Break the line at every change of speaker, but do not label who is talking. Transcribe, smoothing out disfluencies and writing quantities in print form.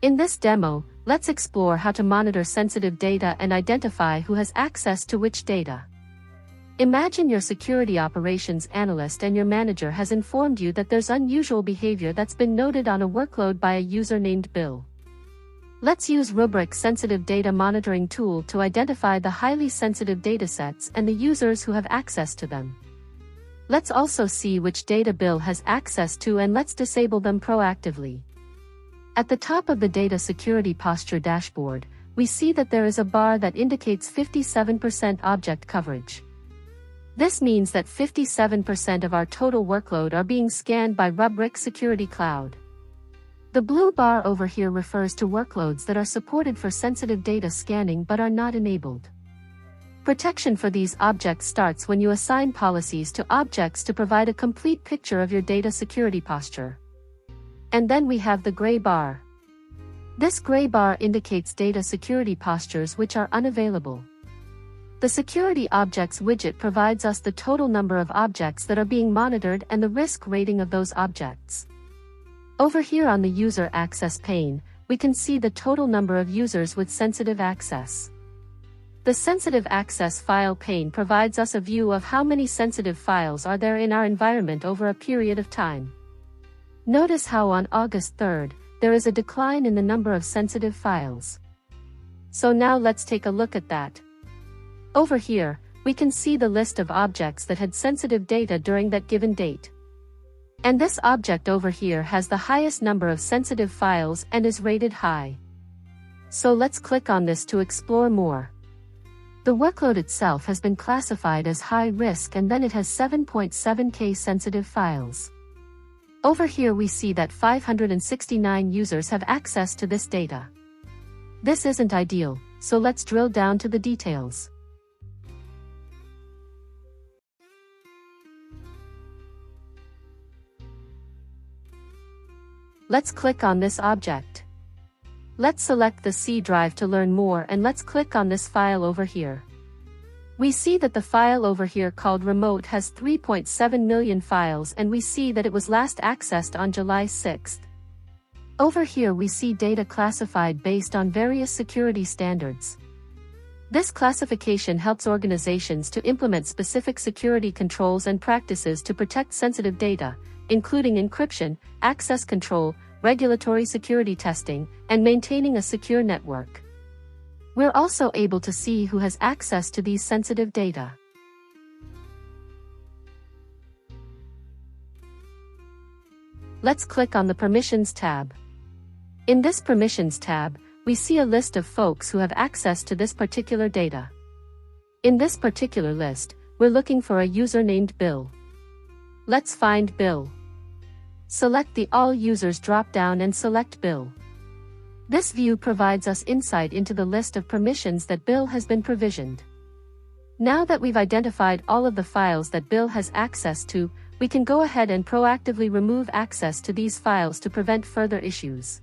In this demo, let's explore how to monitor sensitive data and identify who has access to which data. Imagine your security operations analyst and your manager has informed you that there's unusual behavior that's been noted on a workload by a user named Bill. Let's use Rubrik's sensitive data monitoring tool to identify the highly sensitive datasets and the users who have access to them. Let's also see which data Bill has access to and let's disable them proactively. At the top of the Data Security Posture dashboard, we see that there is a bar that indicates 57% object coverage. This means that 57% of our total workload are being scanned by Rubrik Security Cloud. The blue bar over here refers to workloads that are supported for sensitive data scanning but are not enabled. Protection for these objects starts when you assign policies to objects to provide a complete picture of your data security posture. And then we have the gray bar. This gray bar indicates data security postures which are unavailable. The Security Objects widget provides us the total number of objects that are being monitored and the risk rating of those objects. Over here on the User Access pane, we can see the total number of users with sensitive access. The Sensitive Access File pane provides us a view of how many sensitive files are there in our environment over a period of time. Notice how on August 3rd, there is a decline in the number of sensitive files. So now let's take a look at that. Over here, we can see the list of objects that had sensitive data during that given date. And this object over here has the highest number of sensitive files and is rated high. So let's click on this to explore more. The workload itself has been classified as high risk and then it has 7.7K sensitive files. Over here we see that 569 users have access to this data. This isn't ideal, so let's drill down to the details. Let's click on this object. Let's select the C drive to learn more and let's click on this file over here. We see that the file over here called remote has 3.7 million files and we see that it was last accessed on July 6th. Over here we see data classified based on various security standards. This classification helps organizations to implement specific security controls and practices to protect sensitive data, including encryption, access control, regulatory security testing, and maintaining a secure network. We're also able to see who has access to these sensitive data. Let's click on the Permissions tab. In this Permissions tab, we see a list of folks who have access to this particular data. In this particular list, we're looking for a user named Bill. Let's find Bill. Select the All Users drop-down and select Bill. This view provides us insight into the list of permissions that Bill has been provisioned. Now that we've identified all of the files that Bill has access to, we can go ahead and proactively remove access to these files to prevent further issues.